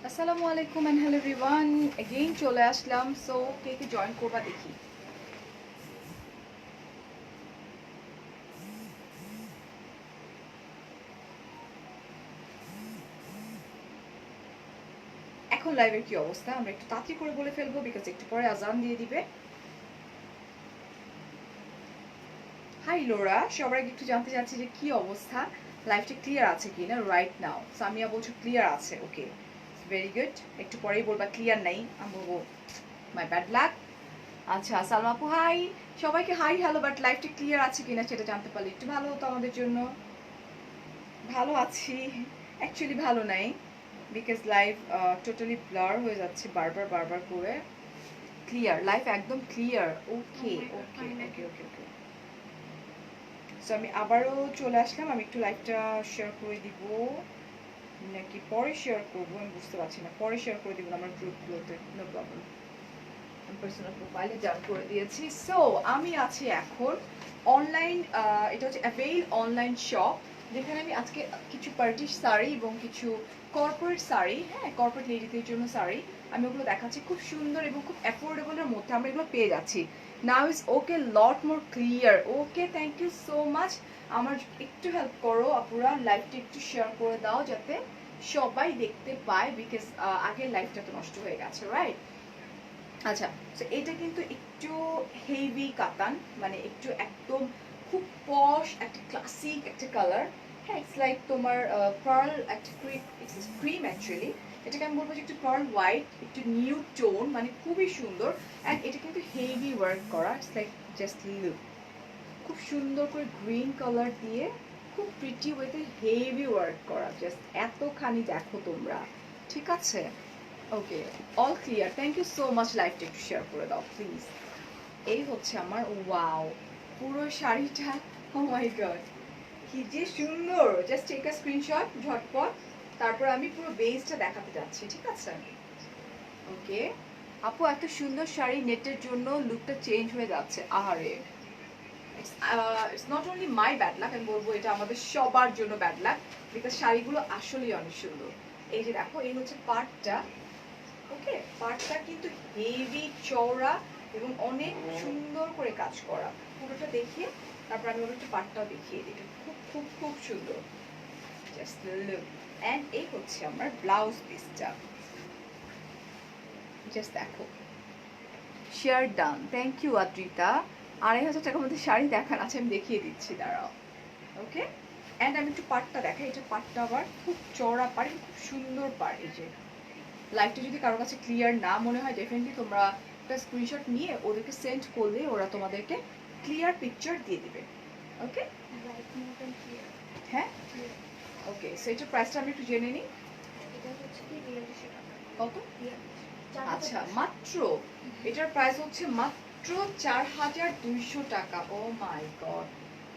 আসসালামু আলাইকুম and hello everyone, again চলে আসলাম। সো কে কে জয়েন করবা দেখি। এখন লাইভের কি অবস্থা আমরা একটু তাড়াতাড়ি করে বলে ফেলবো, বিকজ একটু পরে আজান দিয়ে দিবে। হাই লোরা, সবার আগে একটু জানতে চাচ্ছি যে কি অবস্থা, লাইভটা ক্লিয়ার আছে কি না রাইট নাও। সামিয়া বলছো ক্লিয়ার আছে, ওকে ভেরি গুড। একটু পরেই বলবা ক্লিয়ার নাই, আমি বলবো মাই ব্যাড লাক। আচ্ছা সালমা আপু হাই, সবাইকে হাই হ্যালো, বাট লাইভটা ক্লিয়ার আছে কিনা সেটা জানতে পারলে একটু ভালো হতো আমাদের জন্য। ভালো আছি, অ্যাকচুয়ালি ভালো নাই, বিকজ লাইভ টোটালি ব্লার হয়ে যাচ্ছে বারবার বারবার করে। ক্লিয়ার লাইভ, একদম ক্লিয়ার। ওকে ওকে ওকে ওকে ওকে। সো আমি আবারও চলে আসলাম, আমি একটু লাইভটা শেয়ার করে দিব নাকি পরে শেয়ার করবো আমি বুঝতে পারছি না। পরে শেয়ার করে দিব আমার গ্রুপগুলোতে, নো প্রবলেম। পার্সোনাল প্রোফাইলে জয়েন করে দিয়েছি। সো আমি আছি এখন অনলাইন, এটা হচ্ছে অ্যাভেইল অনলাইন শপ, যেখানে আমি আজকে কিছু পার্টি শাড়ি এবং কিছু কর্পোরেট শাড়ি, হ্যাঁ কর্পোরেট লেডিদের জন্য শাড়ি আমি ওগুলো দেখাচ্ছি, খুব সুন্দর এবং খুব অ্যাফোর্ডেবলের মধ্যে আমরা এগুলো পেয়ে যাচ্ছি। Now is okay lot more clear. Okay thank you so much. আমার একটু হেল্প করো আপুরা, লাইভটা একটু শেয়ার করে দাও যাতে সবাই দেখতে পায়, বিকজ আগের লাইভটা তো নষ্ট হয়ে গেছে, রাইট? আচ্ছা, তো এটা কিন্তু একটু হেভি কাতান, মানে একটু একদম খুব পশ একটা ক্লাসিক একটা কালার। হ্যাঁ, ইটস লাইক তোমার পার্ল একটা ক্রিম, ইটস ক্রিম অ্যাকচুয়ালি। এটাকে আমি বলবো যে একটু পার্ল হোয়াইট, একটু নিউ টোন, মানে খুবই সুন্দর। অ্যান্ড এটা কিন্তু হেভি ওয়ার্ক করা, ইটস লাইক জাস্ট লুক, খুব সুন্দর করে গ্রিন কালার দিয়ে খুব প্রিটি ওয়েতে হেভি ওয়ার্ক করা, জাস্ট এতখানি দেখো তোমরা, ঠিক আছে? Okay, all clear, thank you so much. লাইভটা একটু শেয়ার করে দাও প্লিজ। এই হচ্ছে আমার ওয়াও পুরো শাড়িটা, ও মাই গড কি যে সুন্দর। জাস্ট টেক আ স্ক্রিনশট ঝটপট, তারপর আমি পুরো বেসটা দেখাতে যাচ্ছি, ঠিক আছে? ওকে আপু, এত সুন্দর শাড়ি নেটের জন্য লুকটা চেঞ্জ হয়ে যাচ্ছে, আহারে। It's not only my bad luck, আমি বলবো এটা আমাদের সবার জন্য ব্যাড লাক, বিকজ শাড়িগুলো আসলেই অনেক সুন্দর। এই যে দেখো, এই হচ্ছে পার্টটা, ওকে পার্টটা কিন্তু হেভি চওড়া এবং অনেক সুন্দর করে কাজ করা। পুরোটা দেখিয়ে তারপর আমি ওর একটু পার্টটাও দেখিয়ে দিই, খুব খুব খুব সুন্দর, জাস্ট লুক। অ্যান্ড এই হচ্ছে আমার ব্লাউজ পিসটা, জাস্ট দেখো। Share done, thank you Adrita. 2500 টাকার মধ্যে শাড়ি দেখান, আছে আমি দেখিয়ে দিচ্ছি, দাঁড়াও। ওকে, অ্যান্ড আমি একটু পাটটা দেখাই, এটা পাটটা আবার খুব চওড়া পাড়, খুব সুন্দর পাড়। এই যে লাইভটা যদি কারোর কাছে ক্লিয়ার না মনে হয়, ডেফিনেটলি তোমরা একটা স্ক্রিনশট নিয়ে ওদেরকে সেন্ড করলে ওরা তোমাদেরকে ক্লিয়ার পিকচার দিয়ে দিবে। ওকে, হ্যাঁ ওকে। সো এটার প্রাইসটা আমি একটু জেনে নিই, কত? আচ্ছা, মাত্র এটার প্রাইস হচ্ছে মাত্র 4200 টাকা। ও মাই গড,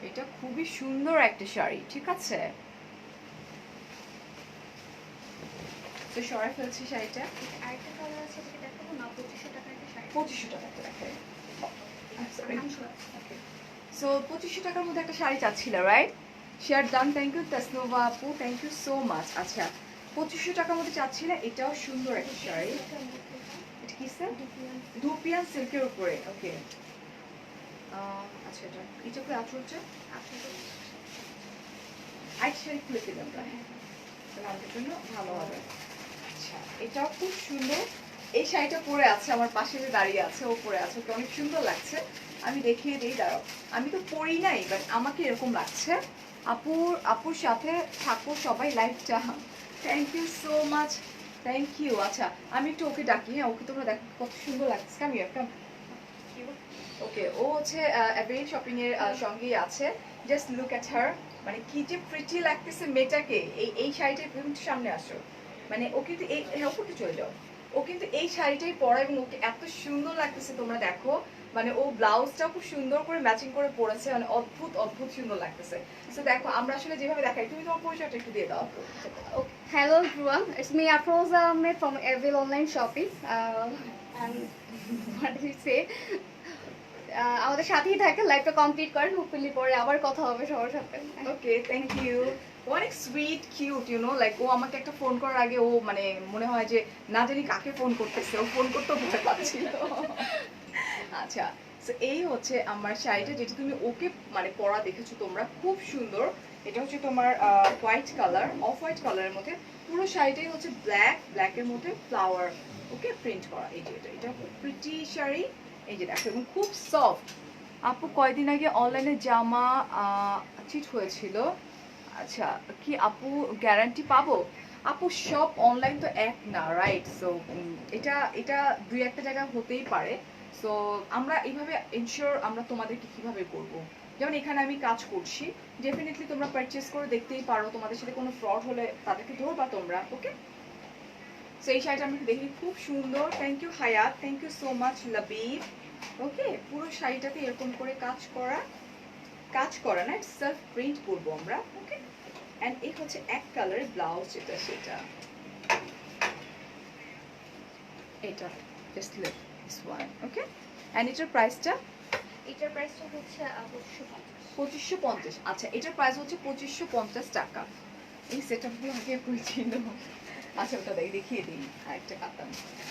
এটা খুবই সুন্দর একটা শাড়ি, ঠিক আছে? তো সরাই ফেলছি শাড়িটা। আরেকটা কালার আছে, এটা দেখাবো না? 2500 টাকার একটা শাড়ি। 2500 টাকা তো দেখাই। সো 2500 টাকার মধ্যে একটা শাড়ি চাচ্ছিল, right? Share done, thank you Tasnova আপু, থ্যাংক ইউ সো মাচ। আচ্ছা, 2500 টাকার মধ্যে চাচ্ছিলে, এটাও সুন্দর একটা শাড়ি। এটা কি স্যার? ধুপিয়ান সিল্কের উপরে, ওকে। আচ্ছা, এটা করে আঁচলটা আইট শাড়ি খুলে দিলাম আমরা, হ্যাঁ তাহলে আমাদের জন্য ভালো হবে। আচ্ছা, এটাও খুব সুন্দর। এই শাড়িটা পরে আছে, আমার পাশে যে দাঁড়িয়ে আছে ও পরে আছে, ওকে অনেক সুন্দর লাগছে। আমি দেখিয়ে দিই, দাঁড়াও। আমি তো পরি নাই, বাট আমাকে এরকম লাগছে। আপুর সাথে থাকো সবাই লাইভটা, thank you so much, thank you. আচ্ছা, আমি একটু ওকে ডাকি, হ্যাঁ ওকে তোমরা দেখো কত সুন্দর লাগছে। আমি একটা, ওকে ও হচ্ছে অ্যাভেইল শপিং এর সঙ্গেই আছে, জাস্ট লুক অ্যাট হার, মানে কি যে প্রিটি লাগতেছে মেয়েটাকে। এই শাড়িটাই, তুমি একটু সামনে আসো, মানে ও কিন্তু এই, হ্যাঁ উপরে চলে যাও, ও কিন্তু এই শাড়িটাই পরা এবং ওকে এত সুন্দর লাগতেছে তোমরা দেখো। মানে ও ব্লাউজটাও খুব সুন্দর করে ম্যাচিং করে পরেছে, মানে অদ্ভুত অদ্ভুত সুন্দর লাগতেছে। তো দেখো আমরা আসলে যেভাবে দেখাই, তুমি তোমার পরিচয়টা একটু দিয়ে দাও। Hello everyone, it's me Afroza Ahmed from Evil Online Shopping. And what do you say? আমাদের সাথেই থাকে, লাইভটা কমপ্লিট করেন, হোপফুলি পরে আবার কথা হবে সবার সাথে। ওকে, থ্যাংক ইউ। অনেক সুইট কিউট লাইক ও আমাকে একটা ফোন করার আগে ও মানে মনে হয় যে না জানি কাকে ফোন করতেছে, ও ফোন করতেও ভয় পাচ্ছিল। আচ্ছা, তো এই হচ্ছে আমার শাড়িটা, যেটা তুমি ওকে মানে পরা দেখেছো তোমরা, খুব সুন্দর। এটা হচ্ছে তোমার হোয়াইট কালার, অফ হোয়াইট কালারের মধ্যে। পুরো শাড়িটাই হচ্ছে ব্ল্যাকের মধ্যে ফ্লাওয়ার ওকে প্রিন্ট করা। এই যে এটা প্রিটি শাড়ি, এই যে দেখো, এবং খুব সফট। আপু কয়দিন আগে অনলাইনে জামা চিট হয়েছিল, আচ্ছা কি আপু গ্যারান্টি পাবো? আপু সব অনলাইন তো এক না, রাইট? সো এটা এটা দুই একটা জায়গা হতেই পারে। সো আমরা এইভাবে এনশিওর আমরা তোমাদেরকে কিভাবে করব, যেমন এখানে আমি কাজ করছি, ডেফিনেটলি তোমরা পারচেস করে দেখতেই পারো, তোমাদের সাথে কোনো ফ্রড হলে তাদেরকে ধরবা তোমরা, ওকে? সো এই শাড়িটা আমি দেখি খুব সুন্দর। Thank you Hayat, thank you so much Labib. Okay, পুরো শাড়িটাতে এরকম করে কাজ করা না, সেলফ প্রিন্ট করবো আমরা, ওকে? এন্ড এই হচ্ছে এক কালারের ব্লাউজ, যেটা সেটা এটা just look this one, okay? And এটার প্রাইসটা, এটার প্রাইসটা হচ্ছে 2550। আচ্ছা, এটার প্রাইস হচ্ছে 2550 টাকা। এই সেটআপগুলো আগে করেছিল। আচ্ছা, ওটা দেখিয়ে দিই। আরেকটা কাতান,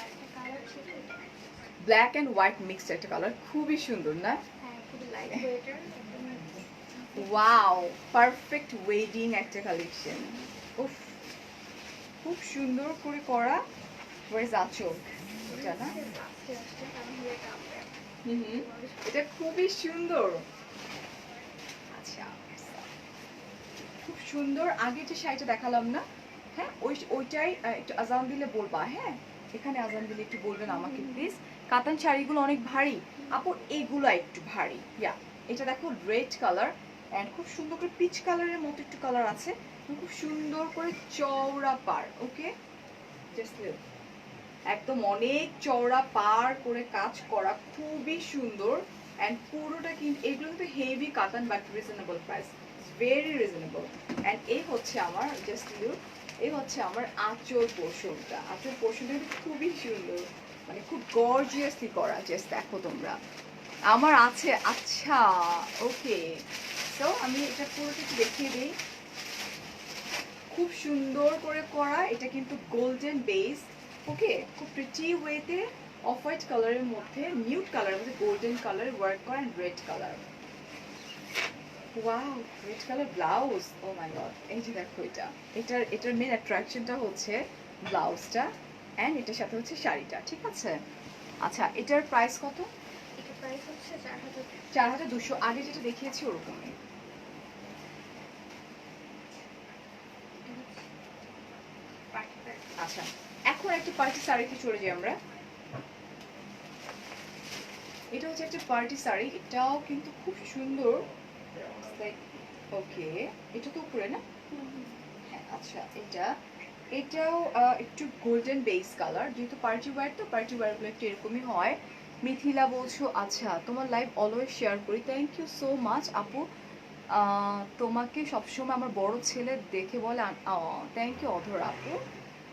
একটা কালার ছিল, ব্ল্যাক এন্ড হোয়াইট মিক্সড একটা কালার, খুবই সুন্দর না? হ্যাঁ খুবই light waiter. Wow, perfect wedding একটা কালেকশন। উফ, খুব সুন্দর করে করা। ওয়াইজ আঁচল এটা না? এটা খুবই সুন্দর। আচ্ছা, খুব সুন্দর। আগে যে শাড়িটা দেখালাম না, হ্যাঁ ওইটাই একটু আজান দিলে বলবা, হ্যাঁ এখানে আজান দিলে একটু বলবেন আমাকে প্লিজ। কাতান শাড়িগুলো অনেক ভারী আপু, এগুলো একটু ভারী। ইয়া, এটা দেখো রেড কালার এন্ড খুব সুন্দর করে পিচ কালারের মতো একটু কালার আছে, খুব সুন্দর করে চওড়া পার, ওকে? জাস্ট একদম অনেক চওড়া পার করে কাজ করা, খুবই সুন্দর। এন্ড পুরোটা কিন্তু এগুলো কিন্তু হেভি কাতান, but reasonable price, very reasonable. And এই হচ্ছে আমার জাস্ট লুক, এই হচ্ছে আমার আঁচল পোর্শনটা। আঁচল পোর্শনটা কিন্তু খুবই সুন্দর, মানে খুব গর্জিয়াসলি করা। জাস্ট দেখো তোমরা, আমার আছে। আচ্ছা, ওকে, তো আমি এটা পুরোটা একটু দেখিয়ে দিই। খুব সুন্দর করে করা, এটা কিন্তু গোল্ডেন বেস, ওকে? খুব প্রিটি ওয়েতে অফ হোয়াইট কালারের মধ্যে, নিউড কালারের মধ্যে গোল্ডেন কালার ওয়ার্ক করা, and red colour. Wow, red colour blouse, oh my god. এই যে দেখো, এটার মেন অ্যাট্রাকশনটা হচ্ছে ব্লাউজটা, এন্ড এটার সাথে হচ্ছে শাড়িটা, ঠিক আছে? আচ্ছা, এটার প্রাইস কত? এটার প্রাইস হচ্ছে 4000। 4200। আগে যেটা দেখিয়েছি ওরকমই। আচ্ছা, এখন একটা পার্টি শাড়িতে চলে যাই আমরা। এটা হচ্ছে একটা পার্টি শাড়ি, এটাও কিন্তু খুব সুন্দর। ওকে, এটা তো উপরে না? হ্যাঁ, আচ্ছা, এটাও একটু গোল্ডেন বেস কালার, যেহেতু পার্টি ওয়্যার, তো পার্টি ওয়্যারগুলো একটু এরকমই হয়। মিথিলা বলছো, আচ্ছা তোমার লাইভ অলওয়েজ শেয়ার করি, থ্যাংক ইউ সো মাচ আপু। তোমাকে সবসময় আমার বড় ছেলে দেখে বলে, থ্যাংক ইউ অধর আপু।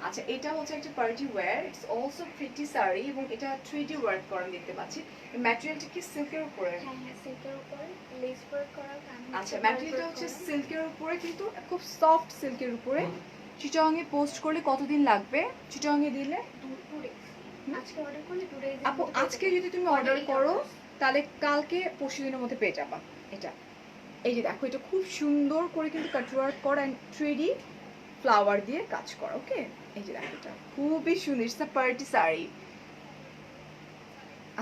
আচ্ছা, এটা হচ্ছে একটা party wear, it's also pretty sari, এবং এটা 3D ওয়ার্ক করা দেখতে পাচ্ছি। ম্যাটেরিয়ালটা কি সিল্কের উপরে? হ্যাঁ হ্যাঁ, সিল্কের উপরে লেস ওয়ার্ক করা। আচ্ছা, ম্যাটেরিয়ালটা হচ্ছে সিল্কের উপরে, কিন্তু খুব সফট সিল্কের উপরে। চিটাং এ পোস্ট করলে কতদিন লাগবে? চিটাং এ দিলে আজকে অর্ডার করলে 2 ডেজ। আপু আজকে যদি তুমি অর্ডার করো তাহলে কালকে পরশু দিনের মধ্যে পেয়ে যাবা এটা। এই যে দেখো, এটা খুব সুন্দর করে কিন্তু কাটওয়ার্ক করা, এন্ড 3D ফ্লাওয়ার দিয়ে কাজ করা, ওকে? এই যে দেখো, এটা খুবই সুন্দর, ইটস আ পার্টি শাড়ি।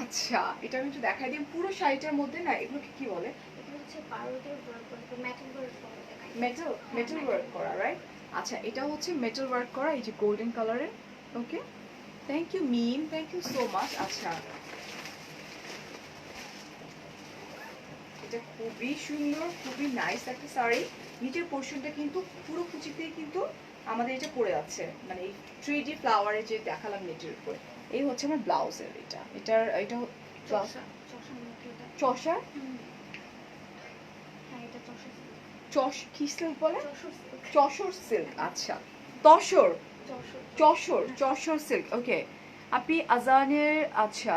আচ্ছা, এটা আমি একটু দেখাই দিই। পুরো শাড়িটার মধ্যে না, এগুলোকে কি বলে? এগুলো হচ্ছে পারদের ওয়ার্ক করা, মেটাল ওয়ার্ক করা। মেটাল ওয়ার্ক করা, রাইট? আচ্ছা, এটা হচ্ছে মেটাল ওয়ার্ক করা, এই যে গোল্ডেন কালারের, okay? Thank you Mim, thank you so much. আচ্ছা, এটা খুবই সুন্দর, খুবই নাইস একটা শাড়ি। নিচের পোর্শনটা কিন্তু পুরো কুচিতেই কিন্তু আমাদের এটা পড়ে যাচ্ছে, মানে এই 3D ফ্লাওয়ারে যে দেখালাম নেটের উপরে। এই হচ্ছে আমার ব্লাউজের, এটা চষা, হ্যাঁ, এটা কি সিল্ক বলে? চশর সিল্ক। আচ্ছা, তসর, চশর সিল্ক, ওকে? আপনি আজানের, আচ্ছা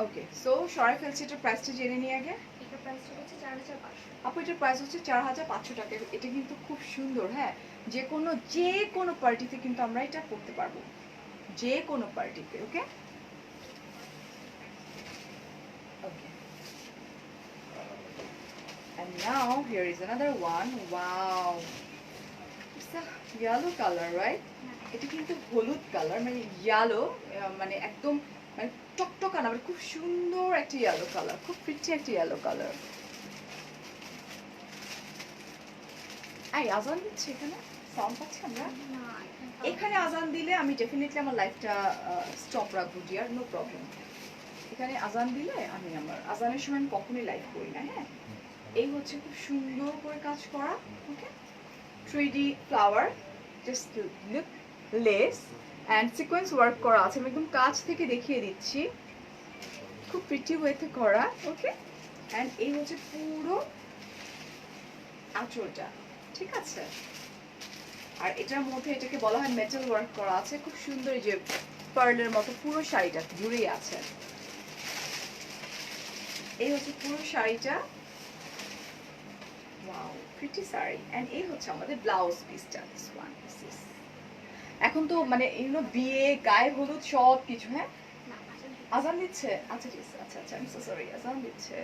ওকে, সো সরাই ফেলছি, এটার প্রাইসটা জেনে নিই আগে। এটার প্রাইসটা হচ্ছে 4500। আপু এটার প্রাইস হচ্ছে 4500 টাকা। এটা কিন্তু খুব সুন্দর, হ্যাঁ, যে কোনো পার্টিতে কিন্তু আমরা এটা পরতে পারবো, যে কোনো পার্টিতে। ওকে ওকে, and now here is another one. Wow, it's a yellow color, right? এটা কিন্তু হলুদ কালার, মানে ইয়েলো, মানে একদম মানে টকটকা না, মানে খুব সুন্দর একটা ইয়েলো কালার, খুব প্রিটি একটা ইয়েলো কালার। এই আজান দিচ্ছে এখানে, সাউন্ড পাচ্ছি আমরা? না, এখানে আজান দিলে আমি ডেফিনেটলি আমার লাইফটা স্টপ রাখবো ডিয়ার, নো প্রবলেম। এখানে আজান দিলে আমি আমার আজানের সময় আমি কখনোই লাইভ করি না, হ্যাঁ। এই হচ্ছে খুব সুন্দর করে কাজ করা, ওকে, 3D flower, just look, less and sequence work করা আছে। আমি একদম কাছ থেকে দেখিয়ে দিচ্ছি, খুব প্রিটি ওয়েতে করা, ওকে। অ্যান্ড এই হচ্ছে পুরো আঁচলটা, ঠিক আছে। আর এটার মধ্যে এটাকে বলা হয় মেটাল ওয়ার্ক করা আছে, খুব সুন্দর, এই যে পার্লের মতো পুরো শাড়িটা জুড়েই আছে। এই হচ্ছে পুরো শাড়িটা, ওয়াও প্রিটি শাড়ি। এন্ড এই হচ্ছে আমাদের ব্লাউজ পিসটা, দিস ওয়ান, দিস ইজ। এখন তো মানে ইউনো বিয়ে, গায়ে হলুদ সব কিছু, হ্যাঁ। আজান দিচ্ছে, আচ্ছা ঠিক আছে, আচ্ছা আচ্ছা, আমি সো সরি, আজান দিচ্ছে।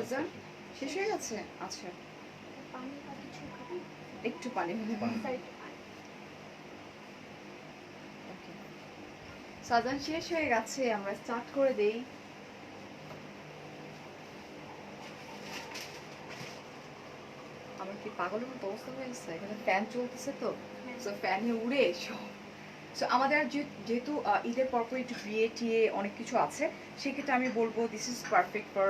আজান শেষ হয়ে গেছে, আচ্ছা পানি বা কিছু খাবেন? একটু পানি হলে স্যার, একটু পানি। ওকে, সাজান শেষ হয়ে গেছে, আমরা স্টার্ট করে দেই। আমার কি পাগলের মতো অবস্থা হয়েছে, এখানে ফ্যান চলতেছে তো, সো ফ্যানে উড়ে সব। সো আমাদের যেহেতু ঈদের পরপর একটু বিয়ে টিয়ে অনেক কিছু আছে, সেক্ষেত্রে আমি বলবো দিস ইজ পারফেক্ট ফর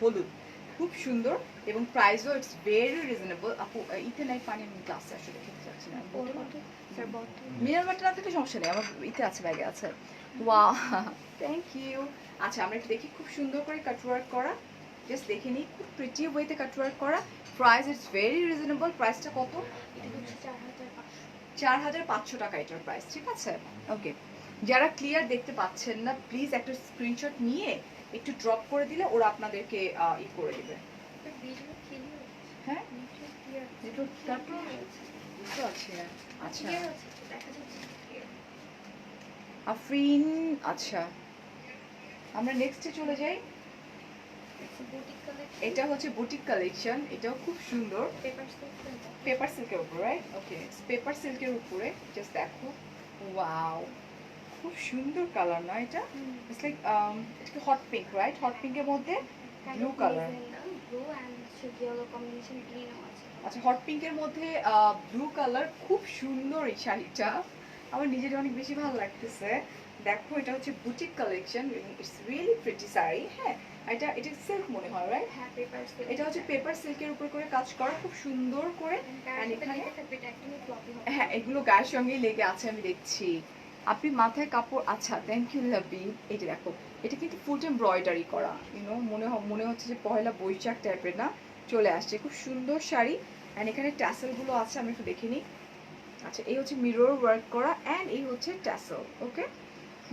হলুদ, খুব সুন্দর এবং প্রাইসও ইটস ভেরি রিজনেবল। আপু ইতে নাই পানি, আমি গ্লাসে আসলে খেতে চাচ্ছি না, স্যার, বটল। মিনারেল ওয়াটার না থাকলে সমস্যা নেই, আমার ইতে আছে, ব্যাগে আছে। Wow, thank you. আচ্ছা আমরা একটু দেখি, খুব সুন্দর করে কাটওয়ার্ক করা, জাস্ট দেখে নিই, খুব প্রিটি ওয়েতে কাটওয়ার্ক করা। Price it's very reasonable. প্রাইসটা কত? এটা হচ্ছে 4500। 4500 টাকা এটার প্রাইস, ঠিক আছে। ওকে, যারা ক্লিয়ার দেখতে পাচ্ছেন না প্লিজ একটা স্ক্রিনশট নিয়ে একটু ড্রপ করে দিলে ওরা আপনাদেরকে ই করে দিবে। Video clear? হ্যাঁ, ভিডিও ক্লিয়ার? নেটওয়ার্ক তারপর বুঝতে পারছি না। আচ্ছা ক্লিয়ার আছে, দেখা যাচ্ছে ক্লিয়ার। আফরিন, আচ্ছা আমরা নেক্সটে চলে যাই। Boutique collection. এটা হচ্ছে বুটিক কালেকশন, এটাও খুব সুন্দর, পেপার সিল্ক। পেপার সিল্কের উপর, রাইট? ওকে, পেপার সিল্কের উপরে, জাস্ট দেখো, ওয়াও খুব সুন্দর কালার না এটা? ইটস লাইক এটা হট পিঙ্ক, রাইট? হট পিঙ্কের মধ্যে blue colour. Blue and yellow combination, গ্রিনও আছে। আচ্ছা, হট পিঙ্কের মধ্যে ব্লু কালার, খুব সুন্দর এই শাড়িটা, আমার নিজের অনেক বেশি ভালো লাগতেছে। দেখো এটা হচ্ছে boutique collection, it's really pretty sari, হ্যাঁ। এটা সিল্ক মনে হয়, রাইট? হ্যাঁ, পেপার সিল্ক। এটা হচ্ছে পেপার সিল্কের উপর করে কাজ করা, খুব সুন্দর করে। And এখানে হ্যাঁ, এগুলো গায়ের সঙ্গেই লেগে আছে, আমি দেখছি। আপনি মাথায় কাপড়, আচ্ছা থ্যাংক ইউ লাভি। এটা দেখো, এটা কিন্তু ফুল এমব্রয়ডারি করা, ইউনো মনে হচ্ছে যে পয়লা বৈশাখ টাইপের না, চলে আসছে, খুব সুন্দর শাড়ি। অ্যান্ড এখানে ট্যাসেলগুলো আছে, আমি একটু দেখে নিই। আচ্ছা, এই হচ্ছে মিরর ওয়ার্ক করা অ্যান্ড এই হচ্ছে ট্যাসেল। ওকে,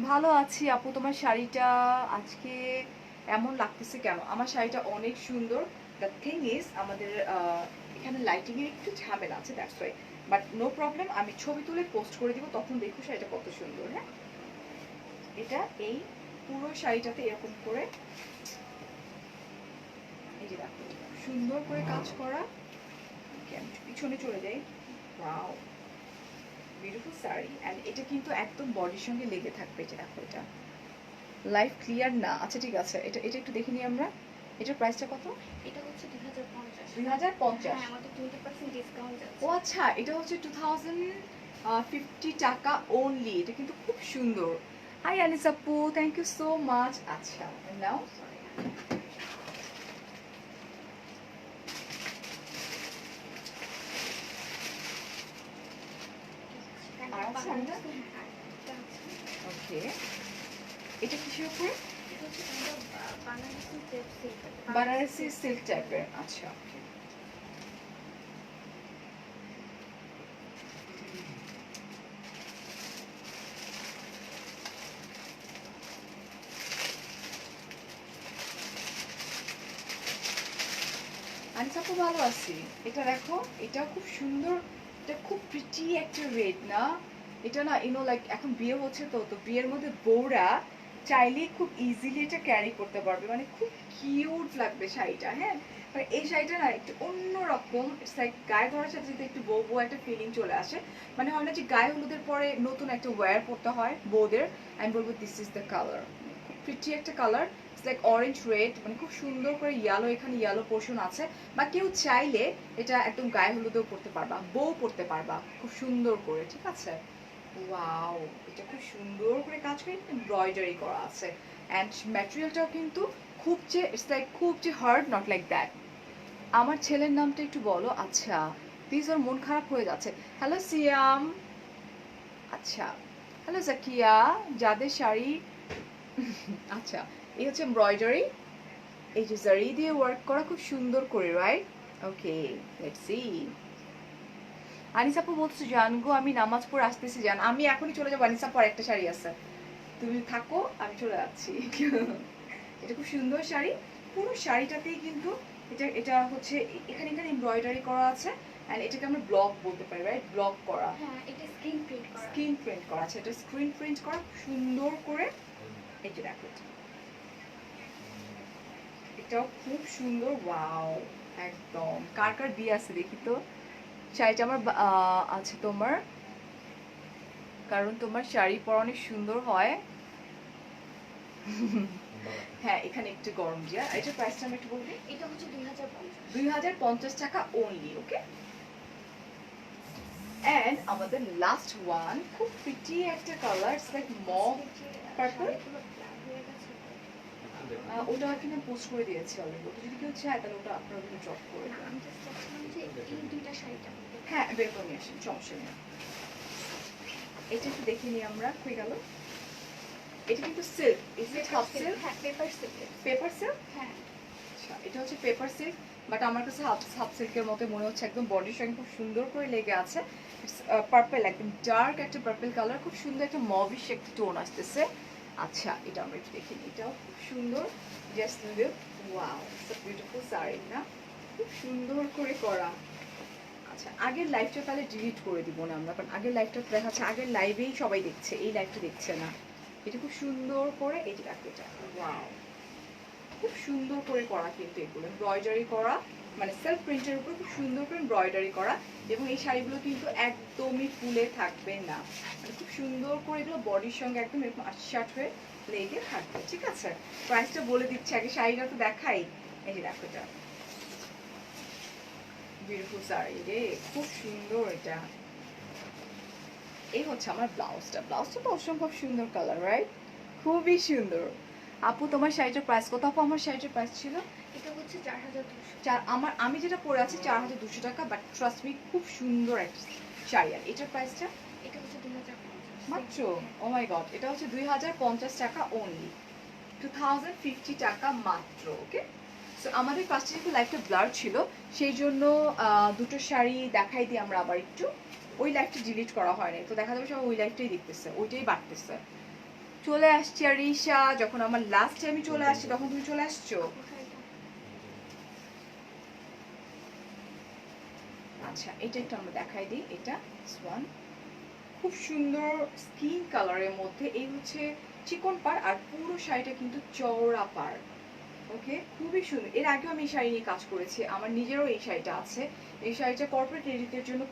ভালো আছি আপু, তোমার শাড়িটা আজকে এমন লাগতেছে কেন? আমার শাড়িটা অনেক সুন্দর। দ্য থিং ইজ আমাদের এখানে লাইটিং এর একটু ঝামেলা আছে, that's why but no problem, আমি ছবি তুলে পোস্ট করে দিব, তখন দেখো শাড়িটা কত সুন্দর। হ্যাঁ, এটা এই পুরো শাড়িটাতে এরকম করে এই যে দেখো সুন্দর করে কাজ করা। আমি পিছনে চলে যাই। Wow, beautiful sari. অ্যান্ড এটা কিন্তু একদম বডির সঙ্গে লেগে থাকবে। যে দেখো এটা লাইভ ক্লিয়ার না। আচ্ছা ঠিক আছে, এটা এটা একটু দেখে নিই আমরা। এটার প্রাইসটা কত? এটা হচ্ছে 2050। 2050। হ্যাঁ, আমাদের 20% ডিসকাউন্ট আছে। ও আচ্ছা, এটা হচ্ছে 2050 টাকা অনলি। এটা কিন্তু খুব সুন্দর। হাই আনিস আপু, থ্যাংক ইউ সো মাচ। আচ্ছা নাও, আর আছে আমরা? ওকে, এটা কিসের উপরে? বানারসি সিল্ক টাইপের। আচ্ছা ওকে। আনিস আপু ভালো আছি। এটা দেখো, এটাও খুব সুন্দর। এটা খুব প্রিটি একটা রেড না? এটা না ইউনো লাইক এখন বিয়ে হচ্ছে তো, তো বিয়ের মধ্যে বউরা চাইলেই খুব ইজিলি এটা ক্যারি করতে পারবে, মানে খুব কিউট লাগবে শাড়িটা। হ্যাঁ, মানে এই শাড়িটা না একটু অন্যরকম। ইটস লাইক গায়ে ধরার সাথে সাথে একটু বউ বউ একটা ফিলিং চলে আসে। মানে হয় না যে গায়ে হলুদের পরে নতুন একটা ওয়্যার পরতে হয় বউদের, আমি বলবো দিস ইজ দ্য কালার। খুব প্রিটি একটা colour, it's like orange red, মানে খুব সুন্দর করে ইয়েলো, এখানে ইয়েলো পোর্শন আছে। বা কেউ চাইলে এটা একদম গায়ে হলুদেও পরতে পারবা, বউ পরতে পারবা খুব সুন্দর করে। ঠিক আছে, ওয়াও, এটা খুব সুন্দর করে কাজ করে এমব্রয়ডারি করা আছে। অ্যান্ড ম্যাটেরিয়ালটাও কিন্তু খুব যে ইটস লাইক খুব যে হার্ড, নট লাইক দ্যাট। আমার ছেলের নামটা একটু বলো। আচ্ছা প্লিজ, ওর মন খারাপ হয়ে যাচ্ছে। হ্যালো সিয়াম। আচ্ছা, হ্যালো জাকিয়া। যাদের শাড়ি আচ্ছা, এই হচ্ছে এমব্রয়ডারি, এই যে জারি দিয়ে ওয়ার্ক করা খুব সুন্দর করে, right? Okay, let's see. Anis আপু বলছো জানগো আমি নামাজ পড়ে আসতেছি। জান, আমি এখনই চলে যাবো। আনিস আপু আর একটা শাড়ি আছে, তুমি থাকো, আমি চলে যাচ্ছি। এটা খুব সুন্দর শাড়ি। পুরো শাড়িটাতেই কিন্তু এটা এটা হচ্ছে এখানে এখানে এমব্রয়ডারি করা আছে। এন্ড এটাকে আমরা ব্লক বলতে পারি, রাইট? ব্লক করা। হ্যাঁ, এটা স্ক্রিন প্রিন্ট করা। স্ক্রিন প্রিন্ট করা আছে, এটা স্ক্রিন প্রিন্ট করা সুন্দর করে। এই যে দেখো, এটাও খুব সুন্দর। ওয়াও, একদম। কার কার বিয়ে আছে দেখি তো। শাড়িটা আমার আছে তোমার, কারণ তোমার শাড়ি পরা অনেক সুন্দর হয়। হ্যাঁ, এখানে একটু গরম দিয়া। এটার প্রাইসটা আমি একটু বলবি। এটা হচ্ছে 2050। 2050 টাকা অনলি। ওকে। এন্ড আমাদের লাস্ট ওয়ান, খুব প্রিটি একটা colour, it's like mauve purple. ওটা এখানে পোস্ট করে দিয়েছি অলরেডি। ওটা যদি কেউ চায় তাহলে ওটা আপনারা ওখানে ড্রপ করে দেন। আমি জাস্ট চাচ্ছিলাম যে এই দুইটা শাড়িটা। হ্যাঁ, বের করে নিয়ে আসেন, সমস্যা নেই। এটা একটু দেখে নিই আমরা, হয়ে গেল। এটা কিন্তু silk, is it half silk? হ্যাঁ, পেপার সিল্ক। Paper silk? হ্যাঁ। আচ্ছা, এটা হচ্ছে পেপার সিল্ক, বাট আমার কাছে হাফ হাফ সিল্কের মতো মনে হচ্ছে। একদম বডির সঙ্গে খুব সুন্দর করে লেগে আছে। ইটস পার্পল, একদম ডার্ক একটা পার্পল কালার, খুব সুন্দর একটা মভিশ একটা টোন আসতেছে। আচ্ছা, এটা আমরা একটু দেখি। এটাও খুব সুন্দর। Just look, wow, it's a beautiful sari না? খুব সুন্দর করে করা। আচ্ছা, আগের লাইভটা তাহলে ডিলিট করে দিব না আমরা, কারণ আগের লাইভটা দেখা যাচ্ছে আগের লাইভেই সবাই দেখছে, এই লাইভটা দেখছে না। এটা খুব সুন্দর করে, এই যে দেখো এটা, ওয়াও, খুব সুন্দর করে করা কিন্তু এগুলো এমব্রয়ডারি করা, মানে সেলফ প্রিন্টের উপর খুব সুন্দর করে এমব্রয়ডারি করা। এবং এই শাড়িগুলো কিন্তু একদমই ফুলে থাকবে না, মানে খুব সুন্দর করে এগুলো বডির সঙ্গে একদম এরকম আটসাট হয়ে লেগে থাকবে। ঠিক আছে, প্রাইসটা বলে দিচ্ছি আগে, শাড়িটা তো দেখাই। এই যে দেখো এটা, বিউটিফুল শাড়ি রে, খুব সুন্দর। এটা এই হচ্ছে আমার ব্লাউজটা। ব্লাউজটা তো অসম্ভব সুন্দর কালার, রাইট? খুবই সুন্দর। আপু তোমার শাড়িটার প্রাইস কত? আপু আমার শাড়িটার প্রাইস ছিল এটা হচ্ছে 4200। আমি যেটা পরে আছি 4200 টাকা, বাট ট্রাস্ট মি খুব সুন্দর একটা শাড়ি। আর এটার প্রাইসটা এটা হচ্ছে 2050 মাত্র, ও মাই গড, এটা হচ্ছে 2050 টাকা অনলি, 2050 টাকা মাত্র। ওকে, সো আমাদের ফার্স্টে যেহেতু লাইফটা ব্লার ছিল, সেই জন্য দুটো শাড়ি দেখাই দিই আমরা আবার একটু। ওই লাইফটা ডিলিট করা হয়নি, তো দেখা যাবে সবাই ওই লাইফটাই দেখতেছে, ওইটাই বাড়তেছে। চলে আসছি আর রিশা, যখন আমার লাস্ট টাইমে চলে আসছি তখন তুমি চলে আসছো। আচ্ছা এটা একটু আমরা দেখাই দিই, এটা ওয়ান খুব সুন্দর স্কিন কালারের মধ্যে। এই হচ্ছে চিকন পার আর পুরো শাড়িটা কিন্তু চওড়া পার। ওকে, খুবই সুন্দর। এর আগেও আমি এই শাড়ি নিয়ে কাজ করেছি, আমার নিজেরও এই শাড়িটা আছে। এই শাড়িটা কর্পোরেট লেডিদের জন্য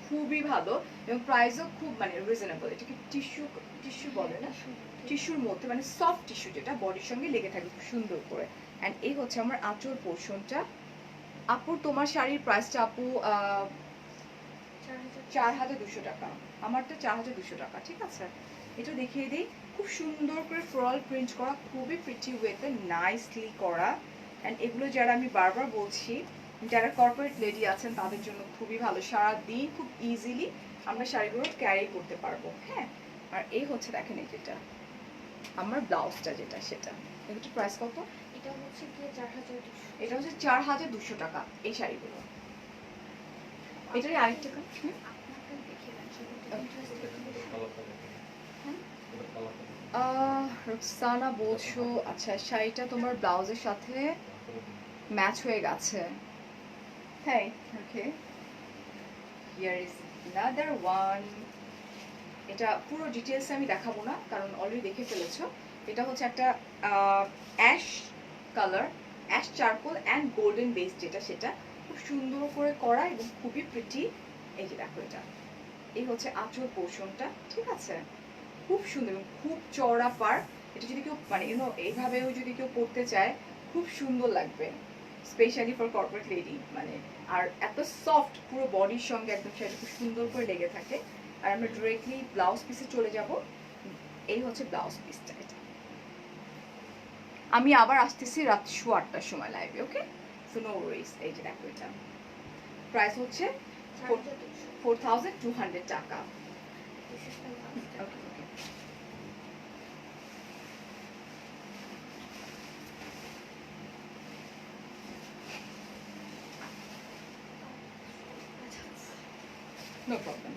খুবই ভালো এবং প্রাইসও খুব মানে রিজনেবল। এটাকে টিস্যু বলে না, টিস্যুর মধ্যে মানে সফট টিস্যু যেটা বডির সঙ্গে লেগে থাকে খুব সুন্দর করে। অ্যান্ড এই হচ্ছে আমার আঁচল পোর্শনটা। আপু তোমার শাড়ির প্রাইসটা আপু 4200 টাকা, আমারটা 4200 টাকা, ঠিক আছে। এটা দেখিয়ে দিই, খুব সুন্দর করে ফ্লোরাল প্রিন্ট করা, খুবই প্রিটি ওয়েতে নাইসলি করা। অ্যান্ড এগুলো যারা আমি বারবার বলছি যারা কর্পোরেট লেডি আছেন তাদের জন্য খুবই ভালো, সারাদিন খুব ইজিলি আমরা শাড়িগুলো ক্যারি করতে পারবো। হ্যাঁ, আর এই হচ্ছে দেখেন এই যেটা আমার ব্লাউজটা যেটা সেটা, এটার প্রাইস কত? এটা হচ্ছে গিয়ে 4200। এটা হচ্ছে 4200 টাকা এই শাড়িগুলো। এটারই আরেকটা আপনাকে দেখে রুকসানা বলছো আচ্ছা শাড়িটা তোমার ব্লাউজের সাথে ম্যাচ হয়ে গেছে। হ্যাঁ, ওকে, হিয়ার ইজ অ্যানাদার ওয়ান। এটা পুরো ডিটেলস আমি দেখাবো না কারণ অলরেডি দেখে ফেলেছো। এটা হচ্ছে একটা ash colour, ash charcoal and golden base যেটা সেটা খুব সুন্দর করে করা এবং খুবই প্রিটি। এই যে দেখো এটা, এই হচ্ছে আঁচল পোর্শনটা, ঠিক আছে, খুব সুন্দর এবং খুব চওড়া পার। এটা যদি কেউ মানে এইভাবেও যদি কেউ পরতে চায় খুব সুন্দর লাগবে, স্পেশালি ফর কর্পোরেট লেডি মানে। আর এত সফট পুরো বডির সঙ্গে একদম সেটা খুব সুন্দর করে লেগে থাকে। আর আমরা ডিরেক্টলি ব্লাউজ পিসে চলে যাব। এই হচ্ছে ব্লাউজ পিসটা। এটা আমি আবার আসতেছি রাত 8:15টার সময় লাইভে, ওকে, সো নো ওয়ারিজ। এই যে দেখো এটা প্রাইস হচ্ছে 4200 টাকা। ওকে, নো প্রবলেম।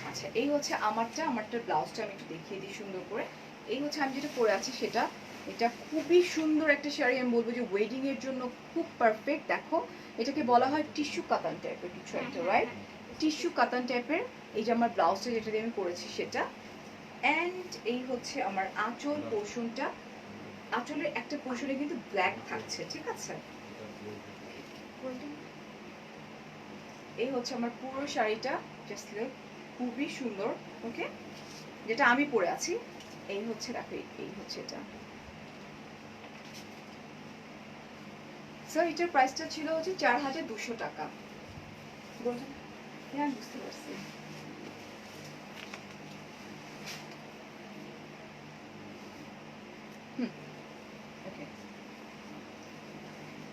আচ্ছা এই হচ্ছে আমারটার ব্লাউজটা আমি একটু দেখিয়ে দিই সুন্দর করে। এই হচ্ছে আমি যেটা পরে আছি সেটা, এটা খুবই সুন্দর একটা শাড়ি, আমি বলবো যে ওয়েডিং এর জন্য খুব পারফেক্ট। দেখো এটাকে বলা হয় টিস্যু কাতান টাইপের কিছু একটা, রাইট, টিস্যু কাতান টাইপের। এই যে আমার ব্লাউজটা যেটা দিয়ে আমি পরেছি সেটা। অ্যান্ড এই হচ্ছে আমার আঁচল পোর্শনটা, আঁচলের একটা পোর্শনে কিন্তু ব্ল্যাক থাকছে, ঠিক আছে। এই হচ্ছে আমার পুরো শাড়িটা, জাস্ট লুক, খুবই সুন্দর। ওকে, যেটা আমি পরে আছি এই হচ্ছে দেখো, এই হচ্ছে এটা। স্যার এটার প্রাইসটা ছিল হচ্ছে 4200 টাকা। বলছেন হ্যাঁ আমি বুঝতে পারছি। ওকে,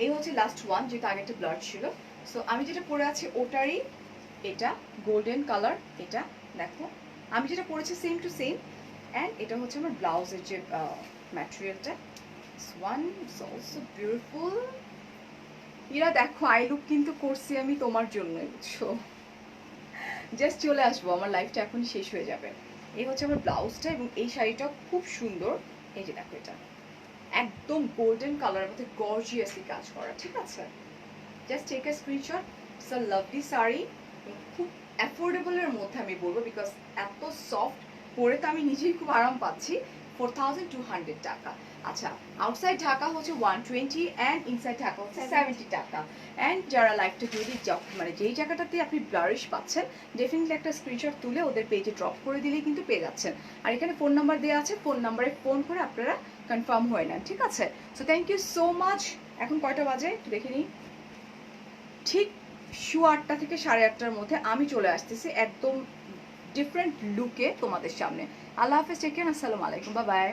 এই হচ্ছে লাস্ট ওয়ান, যেটা আগে একটা ব্লার ছিল। সো আমি যেটা পরে আছি ওটারই এটা গোল্ডেন কালার। এটা দেখো আমি যেটা পরেছি সেম টু সেম। অ্যান্ড এটা হচ্ছে আমার ব্লাউজের যে ম্যাটেরিয়ালটা। One is also beautiful. এরা দেখো আই লুক কিন্তু করছি আমি তোমার জন্য, বুঝছো, জাস্ট চলে আসবো, আমার লাইফটা এখন শেষ হয়ে যাবে। এই হচ্ছে আমার ব্লাউজটা এবং এই শাড়িটা খুব সুন্দর। এই যে দেখো এটা একদম গোল্ডেন কালারের মধ্যে গর্জিয়াসলি কাজ করা, ঠিক আছে। Just take a screenshot. It's a lovely sari, খুব অ্যাফোর্ডেবলের মধ্যে আমি বলবো, বিকজ এত সফট পরে তো আমি নিজেই খুব আরাম পাচ্ছি। 4200 টাকা। আচ্ছা, আউটসাইড ঢাকা হচ্ছে 120 অ্যান্ড ইনসাইড ঢাকা হচ্ছে 70 টাকা। অ্যান্ড যারা লাইভটা যদি মানে যেই জায়গাটাতে আপনি ব্লারিশ পাচ্ছেন ডেফিনেটলি একটা স্ক্রিনশট তুলে ওদের পেজে ড্রপ করে দিলেই কিন্তু পেয়ে যাচ্ছেন। আর এখানে ফোন নাম্বার দেওয়া আছে, ফোন নাম্বারে ফোন করে আপনারা কনফার্ম হয়ে নেন, ঠিক আছে। So thank you so much. এখন কয়টা বাজে একটু দেখে নিই, ঠিক 8:15 থেকে 8:30টার মধ্যে আমি চলে আসতেছি একদম ডিফারেন্ট লুকে তোমাদের সামনে। আল্লাহ হাফেজ, টেক কেয়ার, আসসালামু আলাইকুম, বাই বাই।